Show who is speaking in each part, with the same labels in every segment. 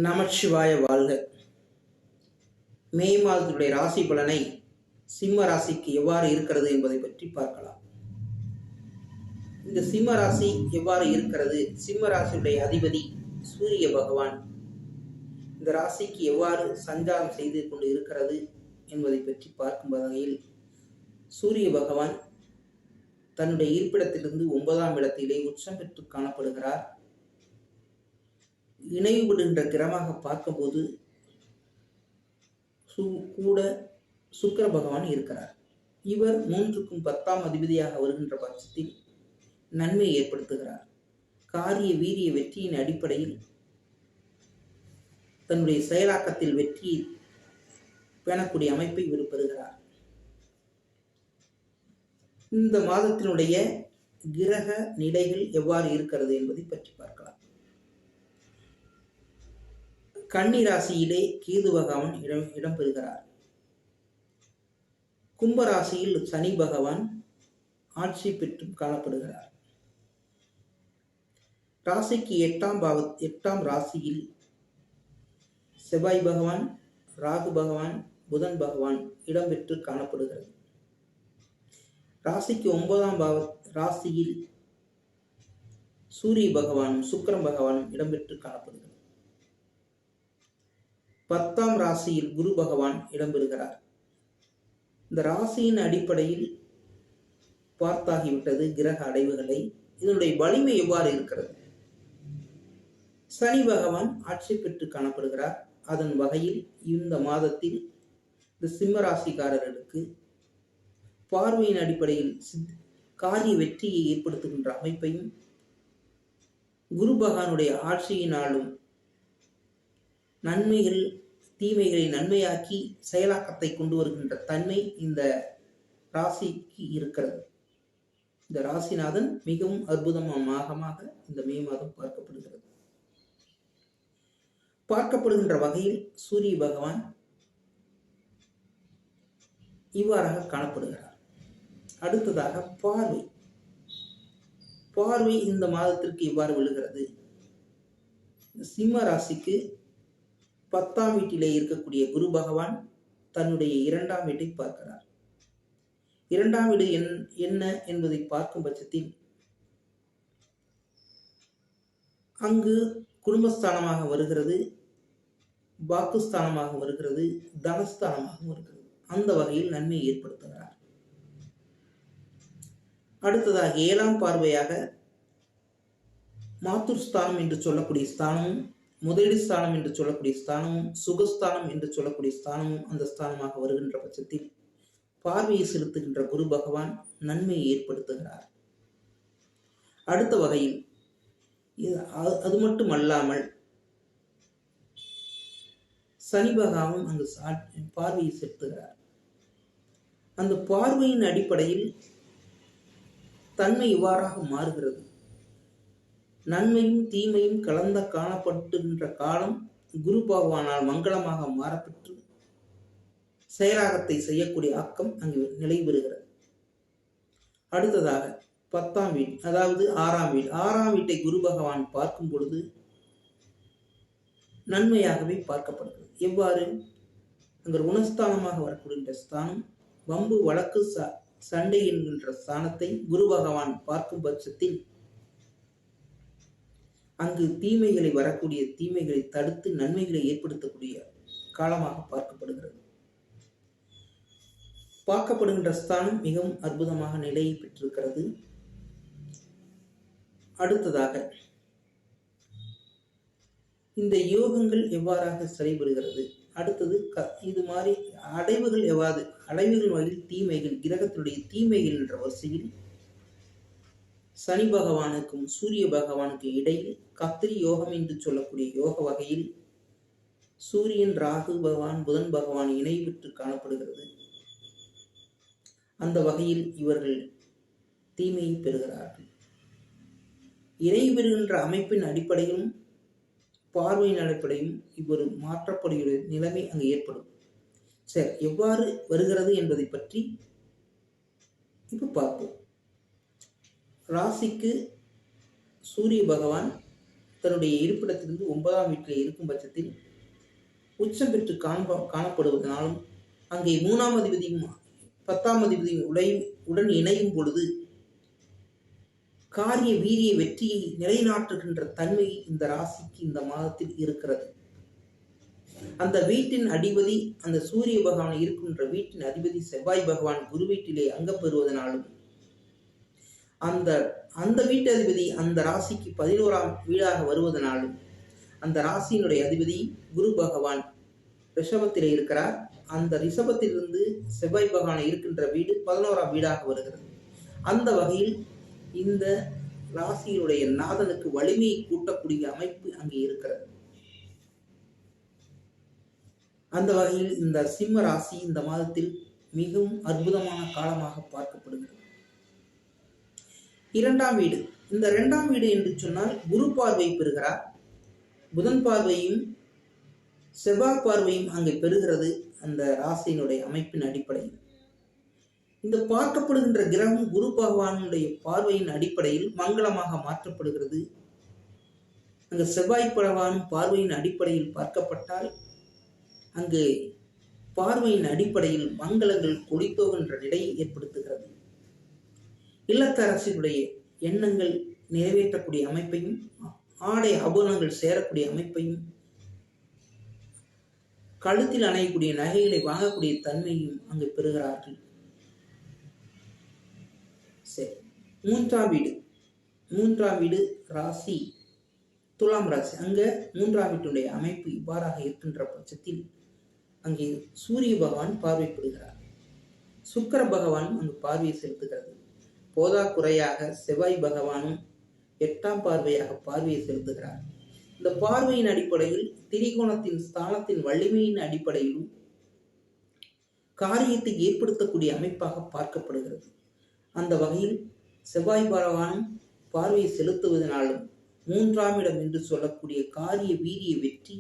Speaker 1: நமச்சிவாய வாழ்க. மே மாதத்துடைய ராசி பலனை சிம்ம ராசிக்கு எவ்வாறு இருக்கிறது என்பதை பற்றி பார்க்கலாம். இந்த சிம்ம ராசி எவ்வாறு இருக்கிறது, சிம்ம ராசியுடைய அதிபதி சூரிய பகவான் இந்த ராசிக்கு எவ்வாறு சஞ்சாரம் செய்து கொண்டு இருக்கிறது என்பதை பற்றி பார்க்கும் வகையில், சூரிய பகவான் தன்னுடைய இருப்பிடத்திலிருந்து 9ஆம் இடத்திலே உச்சம் பெற்று காணப்படுகிறார். இணைவுபடுகின்ற கிரகமாக பார்க்கும்போது கூட சுக்கிர பகவான் இருக்கிறார். இவர் 3க்கும் 10ஆம் அதிபதியாக வருகின்ற பட்சத்தில் நன்மை ஏற்படுத்துகிறார். காரிய வீரிய வெற்றியின் அடிப்படையில் தன்னுடைய செயலாக்கத்தில் வெற்றி பேணக்கூடிய அமைப்பை இவர் பெறுகிறார். இந்த மாதத்தினுடைய கிரக நிலைகள் எவ்வாறு இருக்கிறது என்பதை பற்றி பார்க்கலாம். கன்னி ராசியிலே கேது பகவான் இடம்பெறுகிறார். கும்பராசியில் சனி பகவான் ஆட்சி பெற்றும் காணப்படுகிறார். ராசிக்கு 8ஆம் ராசியில் செவ்வாய் பகவான், ராகு பகவான், புதன் பகவான் இடம்பெற்று காணப்படுகிறது. ராசிக்கு 9ஆம் ராசியில் சூரிய பகவானும் சுக்கிரன் பகவானும் இடம்பெற்று காணப்படுகிறது. 10ஆம் ராசியில் குரு பகவான் இடம்பெறுகிறார். இந்த ராசியின் அடிப்படையில் பார்த்தாகிவிட்டது கிரக அடைவுகளை. இதனுடைய வலிமை எவ்வாறு இருக்கிறது? சனி பகவான் ஆட்சி பெற்று காணப்படுகிறார். அதன் வகையில் இந்த மாதத்தில் இந்த சிம்ம ராசிக்காரர்களுக்கு பார்வையின் அடிப்படையில் காரிய வெற்றியை ஏற்படுத்துகின்ற அமைப்பையும், குரு பகவானுடைய ஆட்சியினாலும் நன்மைகள் தீமைகளை நன்மையாக்கி செயலாக்கத்தை கொண்டு வருகின்ற தன்மை இந்த ராசிக்கு இருக்கிறது. இந்த ராசிநாதன் மிகவும் அற்புதமாக இந்த மே மாதம் பார்க்கப்படுகிறது. பார்க்கப்படுகின்ற வகையில் சூரிய பகவான் இவ்வாறாக காணப்படுகிறார். அடுத்ததாக பார்வை இந்த மாதத்திற்கு இவ்வாறு விழுகிறது. சிம்ம ராசிக்கு 10ஆம் வீட்டிலே இருக்கக்கூடிய குரு பகவான் தன்னுடைய 2ஆம் வீட்டை பார்க்கிறார். 2ஆம் வீடு என்ன என்பதை பார்க்கும் பட்சத்தில் அங்கு குடும்பஸ்தானமாக வருகிறது, வாக்குஸ்தானமாக வருகிறது, தனஸ்தானமாக வருகிறது. அந்த வகையில் நன்மை ஏற்படுத்துகிறார். அடுத்ததாக 7ஆம் பார்வையாக மாத்துர்ஸ்தானம் என்று சொல்லக்கூடிய ஸ்தானமும், முதலீடு ஸ்தானம் என்று சொல்லக்கூடிய ஸ்தானமும், சுகஸ்தானம் என்று சொல்லக்கூடிய ஸ்தானமும் அந்த ஸ்தானமாக வருகின்ற பட்சத்தில் பார்வையை செலுத்துகின்ற குரு பகவான் நன்மையை ஏற்படுத்துகிறார். அடுத்த வகையில் அது மட்டும் அல்லாமல் சனி பகவான் அங்கு பார்வையை செலுத்துகிறார். அந்த பார்வையின் அடிப்படையில் தன்மை இவ்வாறாக மாறுகிறது. நன்மையும் தீமையும் கலந்த காணப்படுகின்ற காலம் குரு பகவானால் மங்களமாக மாறப்பெற்று செயலாகத்தை செய்யக்கூடிய ஆக்கம் அங்கு நிலை பெறுகிறது. அடுத்ததாக 10ஆம் வீடு, அதாவது 6ஆம் வீடு. 6ஆம் வீட்டை குரு பகவான் பார்க்கும் பொழுது நன்மையாகவே பார்க்கப்படுகிறது. எவ்வாறு? அங்கு குணஸ்தானமாக வரக்கூடிய ஸ்தானம், வம்பு வழக்கு சண்டை என்கின்ற ஸ்தானத்தை குரு பகவான் பார்க்கும் பட்சத்தில் அங்கு தீமைகளை வரக்கூடிய தீமைகளை தடுத்து நன்மைகளை ஏற்படுத்தக்கூடிய காலமாக பார்க்கப்படுகிறது. பார்க்கப்படுகின்ற ஸ்தானம் மிகவும் அற்புதமாக நிலையை பெற்றிருக்கிறது. அடுத்ததாக இந்த யோகங்கள் எவ்வாறாக செயல்படுகிறது? அடுத்தது இது மாதிரி அடைவுகள் அடைவுகள் வகையில் தீமைகள், கிரகத்தினுடைய தீமைகள் என்ற வரிசையில் சனி பகவானுக்கும் சூரிய பகவானுக்கு இடையில் கத்திரி யோகம் என்று சொல்லக்கூடிய யோக வகையில் சூரியன், ராகு பகவான், புதன் பகவான் இணை பெற்று காணப்படுகிறது. அந்த வகையில் இவர்கள் தீமையை பெறுகிறார்கள். இணை பெறுகின்ற அமைப்பின் அடிப்படையிலும் பார்வையின் அடிப்படையும் இவ்வொரு மாற்றப்படுகிற நிலைமை அங்கு ஏற்படும். சரி, எவ்வாறு வருகிறது என்பதை பற்றி இப்ப பார்ப்போம். ராசிக்கு சூரிய பகவான் தன்னுடைய இருப்பிடத்திலிருந்து 9ஆம் வீட்டிலே இருக்கும் பட்சத்தில் உச்சம் பெற்று காணப்படுவதனாலும் அங்கே 3ஆம் அதிபதியும் 10ஆம் அதிபதியும் உடன் இணையும் பொழுது காரிய வீரிய வெற்றியை நிலைநாட்டுகின்ற தன்மை இந்த ராசிக்கு இந்த மாதத்தில் இருக்கிறது. அந்த வீட்டின் அதிபதி, அந்த சூரிய பகவான் இருக்கின்ற வீட்டின் அதிபதி செவ்வாய் பகவான் குரு வீட்டிலே அங்கம் பெறுவதனாலும் அந்த வீட்டு அதிபதி அந்த ராசிக்கு 11ஆம் வீடாக வருவதனாலும் அந்த ராசியினுடைய அதிபதி குரு பகவான் ரிஷபத்திலே இருக்கிறார். அந்த ரிஷபத்திலிருந்து செவ்வாய் பகவான் இருக்கின்ற வீடு 11ஆம் வீடாக வருகிறது. அந்த வகையில் இந்த ராசியினுடைய நாதனுக்கு வலிமையை கூட்டக்கூடிய அமைப்பு அங்கே இருக்கிறது. அந்த வகையில் இந்த சிம்ம ராசி இந்த மாதத்தில் மிகவும் அற்புதமான காலமாக பார்க்கப்படுகிறது. 2ஆம் வீடு, இந்த 2ஆம் வீடு என்று சொன்னால் குரு பார்வை பெறுகிறார். புதன் பார்வையும் செவ்வாய் பார்வையும் அங்கே பெறுகிறது. அந்த ராசியினுடைய அமைப்பின் அடிப்படையில் இந்த பார்க்கப்படுகின்ற கிரகம் குரு பகவானுடைய பார்வையின் அடிப்படையில் மங்களமாக மாற்றப்படுகிறது. அங்கு செவ்வாய் பகவான் பார்வையின் அடிப்படையில் பார்க்கப்பட்டால் அங்கு பார்வையின் அடிப்படையில் மங்களங்கள் கொடித்தோகின்ற நிலையை ஏற்படுத்துகிறது. இல்லத்தரசினுடைய எண்ணங்கள் நிறைவேற்றக்கூடிய அமைப்பையும் ஆடை ஆபரணங்கள் சேரக்கூடிய அமைப்பையும் கழுத்தில் அணையக்கூடிய நகைகளை வாங்கக்கூடிய தன்மையும் அங்கு பெறுகிறார்கள். சரி, 3ஆம் வீடு ராசி துலாம் ராசி. அங்க 3ஆம் வீட்டுடைய அமைப்பு இவ்வாறாக இருக்கின்ற பட்சத்தில் அங்கே சூரிய பகவான் பார்வைப்படுகிறார். சுக்கிர பகவான் அங்கு பார்வையை செலுத்துகிறது. போதாக்குறையாக செவ்வாய் பகவானும் 8ஆம் பார்வையாக பார்வையை செலுத்துகிறார். இந்த பார்வையின் அடிப்படையில் திரிகோணத்தின் ஸ்தானத்தின் வலிமையின் அடிப்படையிலும் காரியத்தை ஏற்படுத்தக்கூடிய அமைப்பாக பார்க்கப்படுகிறது. அந்த வகையில் செவ்வாய் பகவானும் பார்வையை செலுத்துவதனாலும் 3ஆம் இடம் என்று சொல்லக்கூடிய காரிய வீரிய வெற்றி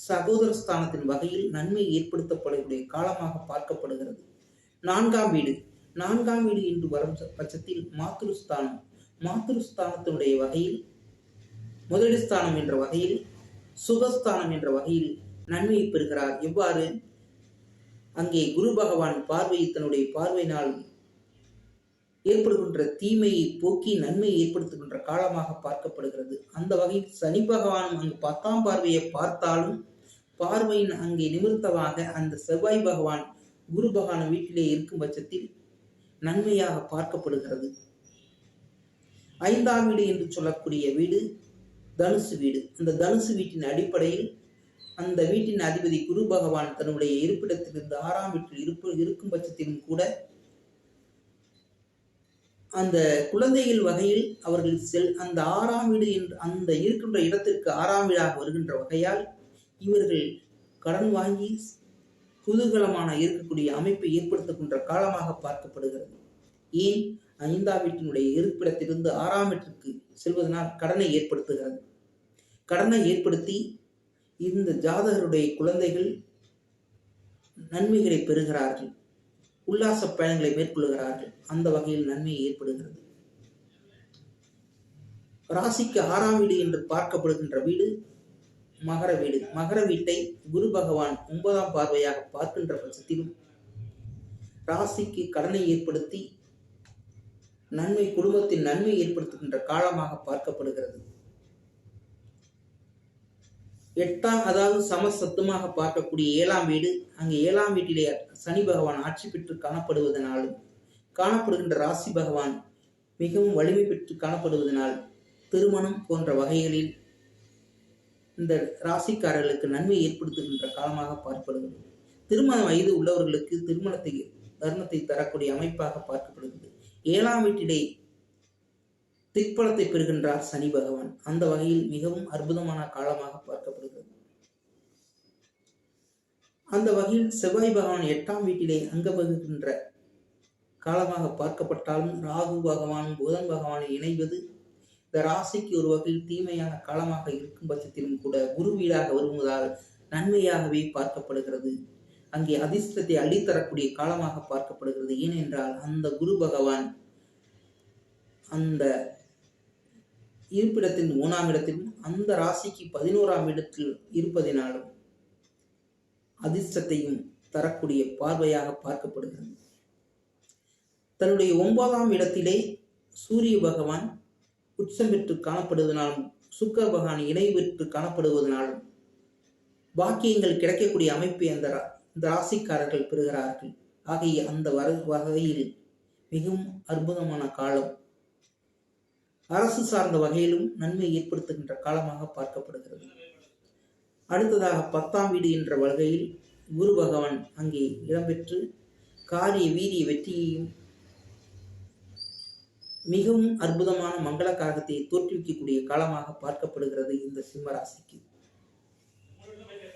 Speaker 1: சகோதர ஸ்தானத்தின் வகையில் நன்மை ஏற்படுத்தப்படக்கூடிய காலமாக பார்க்கப்படுகிறது. 4ஆம் வீடு என்று வரும் பட்சத்தில் மாத்ருஸ்தானத்தினுடைய வகையில் முதலீடு ஸ்தானம் என்ற வகையில் சுகஸ்தானம் என்ற வகையில் நன்மையை பெறுகிறார். எவ்வாறு? அங்கே குரு பகவான் பார்வை தன்னுடைய பார்வையினால் ஏற்படுகின்ற தீமையை போக்கி நன்மையை ஏற்படுத்துகின்ற காலமாக பார்க்கப்படுகிறது. அந்த வகையில் சனி பகவான் அங்கு 10ஆம் பார்வையை பார்த்தாலும் பார்வையின் அங்கே நிமித்தமாக அந்த செவ்வாய் பகவான் குரு பகவான் வீட்டிலே இருக்கும் பட்சத்தில் நன்மையாக பார்க்கப்படுகிறது. 5ஆம் வீடு என்று சொல்லக்கூடிய வீடு தனுசு வீடு. அந்த தனுசு வீட்டின் அடிப்படையில் அந்த வீட்டின் அதிபதி குரு பகவான் தன்னுடைய இருப்பிடத்திலிருந்து 6ஆம் வீட்டில் இருக்கும் பட்சத்திலும் கூட அந்த குழந்தைகள் வகையில் அவர்கள் அந்த 6ஆம் வீடு என்று அந்த இருக்கின்ற இடத்திற்கு 6ஆம் வீடாக வருகின்ற வகையால் இவர்கள் கடன் வாங்கி குதூகலமான இருக்கக்கூடிய அமைப்பை ஏற்படுத்துகின்ற காலமாக பார்க்கப்படுகிறது. ஏன்? 5ஆம் வீட்டினுடைய இருப்பிடத்திலிருந்து 6ஆம் வீட்டிற்கு செல்வதனால் கடனை ஏற்படுத்துகிறது. கடனை ஏற்படுத்தி இந்த ஜாதகருடைய குழந்தைகள் நன்மைகளை பெறுகிறார்கள், உல்லாச பயணங்களை மேற்கொள்கிறார்கள். அந்த வகையில் நன்மை ஏற்படுகிறது. ராசிக்கு 6ஆம் வீடு என்று பார்க்கப்படுகின்ற வீடு மகர வீடு. மகர வீட்டை குரு பகவான் 9ஆம் பார்வையாக பார்க்கின்ற பட்சத்திலும் ராசிக்கு கடனை ஏற்படுத்தி குடும்பத்தின் நன்மை ஏற்படுத்துகின்ற காலமாக பார்க்கப்படுகிறது. 8ஆம், அதாவது சமசத்துவமாக பார்க்கக்கூடிய 7ஆம் வீடு, அங்கு 7ஆம் வீட்டிலே சனி பகவான் ஆட்சி பெற்று காணப்படுவதனாலும் காணப்படுகின்ற ராசி பகவான் மிகவும் வலிமை பெற்று காணப்படுவதனால் திருமணம் போன்ற வகைகளில் இந்த ராசிக்காரர்களுக்கு நன்மை ஏற்படுத்துகின்ற காலமாக பார்க்கப்படுகிறது. திருமண வயது உள்ளவர்களுக்கு தருணத்தை தரக்கூடிய அமைப்பாக பார்க்கப்படுகிறது. 7ஆம் வீட்டிலே திக்பலத்தை பெறுகின்றார் சனி பகவான். அந்த வகையில் மிகவும் அற்புதமான காலமாக பார்க்கப்படுகிறது. அந்த வகையில் செவ்வாய் பகவான் 8ஆம் வீட்டிலே அங்க வகுக்கின்ற காலமாக பார்க்கப்பட்டாலும் ராகு பகவானும் புதன் பகவானை இணைவது இந்த ராசிக்கு ஒரு வகையில் தீமையான காலமாக இருக்கும் பட்சத்திலும் கூட குரு வீடாக வருவதால் நன்மையாகவே பார்க்கப்படுகிறது. அங்கே அதிர்ஷ்டத்தை அள்ளித்தரக்கூடிய காலமாக பார்க்கப்படுகிறது. ஏனென்றால் அந்த குரு பகவான் அந்த இருப்பிடத்தின் 3ஆம் இடத்திலும் அந்த ராசிக்கு 11ஆம் இடத்தில் இருப்பதினாலும் அதிர்ஷ்டத்தையும் தரக்கூடிய பார்வையாக பார்க்கப்படுகிறது. தன்னுடைய 9ஆம் இடத்திலே சூரிய பகவான் உச்சம் பெற்று காணப்படுவதனாலும் சுக்கிர பகவான் இணை பெற்று காணப்படுவதனாலும் பாக்கியங்கள் கிடைக்கக்கூடிய அமைப்பை இந்த ராசிக்காரர்கள் பெறுகிறார்கள். ஆகிய அந்த வகையில் மிகவும் அற்புதமான காலம், அரசு சார்ந்த வகையிலும் நன்மை ஏற்படுத்துகின்ற காலமாக பார்க்கப்படுகிறது. அடுத்ததாக 10ஆம் வீடு என்ற வகையில் குரு பகவான் அங்கே இடம்பெற்று காரிய வீரிய வெற்றியையும் மிகவும் அற்புதமான மங்கள காரகத்தை தோற்றுவிக்கக்கூடிய காலமாக பார்க்கப்படுகிறது இந்த சிம்ம ராசிக்கு.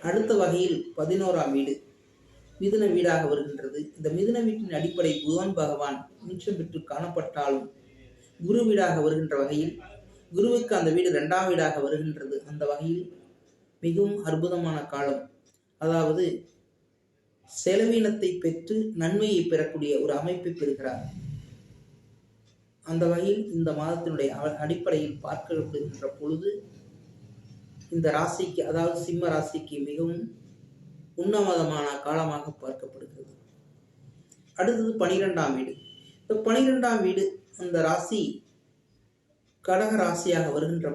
Speaker 1: அடுத்த வகையில் 11ஆம் வீடு மிதுன வீடாக வருகின்றது. இந்த மிதுன வீட்டின் அடிப்படை புதன் பகவான் நீச்சம் பெற்று காணப்பட்டாலும் குரு வீடாக வருகின்ற வகையில் குருவுக்கு அந்த வீடு 2ஆம் வீடாக வருகின்றது. அந்த வகையில் மிகவும் அற்புதமான காலம், அதாவது செலவினத்தை பெற்று நன்மையை பெறக்கூடிய ஒரு அமைப்பை பெறுகிறார். அந்த வகையில் இந்த மாதத்தினுடைய அடிப்படையில் பார்க்கப்படுகின்ற பொழுது இந்த ராசிக்கு, அதாவது சிம்ம ராசிக்கு மிகவும் உன்னதமான காலமாக பார்க்கப்படுகிறது. அடுத்தது 12ஆம் வீடு. இந்த 12ஆம் வீடு அந்த ராசி கடக ராசியாக வருகின்ற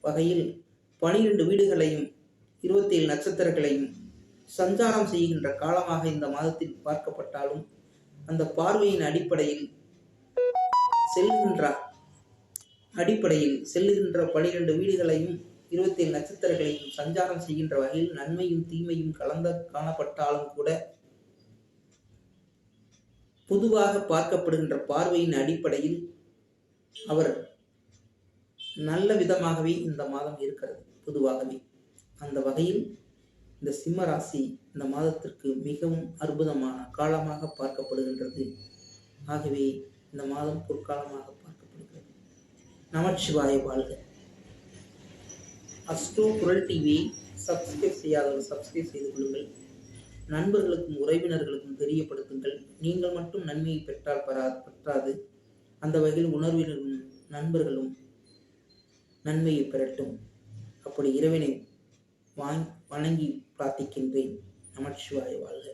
Speaker 1: வகையில் 12 வீடுகளையும் 27 நட்சத்திரங்களையும் சஞ்சாரம் செய்கின்ற காலமாக இந்த மாதத்தில் பார்க்கப்பட்டாலும் அந்த பார்வையின் அடிப்படையில் செல்லுகின்ற 12 வீடுகளையும் 27 நட்சத்திரங்களையும் சஞ்சாரம் செய்கின்ற வகையில் நன்மையும் தீமையும் கலந்த காணப்பட்டாலும் கூட பொதுவாக பார்க்கப்படுகின்ற பார்வையின் அடிப்படையில் அவர் நல்ல விதமாகவே இந்த மாதம் இருக்கிறது பொதுவாகவே. அந்த வகையில் இந்த சிம்ம ராசி இந்த மாதத்திற்கு மிகவும் அற்புதமான காலமாக பார்க்கப்படுகின்றது. ஆகவே இந்த மாதம் பொற்காலமாக பார்க்கப்படுகிறது. நமச்சிவாய வாழ்க. அஸ்ட்ரோ குரல் டிவியை சப்ஸ்கிரைப் செய்யாதவர் சப்ஸ்கிரைப் செய்து கொள்ளுங்கள். நண்பர்களுக்கும் உறவினர்களுக்கும் தெரியப்படுத்துங்கள். நீங்கள் மட்டும் நன்மையை பெற்றால் பற்றாது. அந்த வகையில் உணர்வினரும் நண்பர்களும் நன்மையை பெறட்டும். அப்படி இறைவனை வணங்கி பிரார்த்திக்கின்றேன். நமச்சிவாய வாழ்க.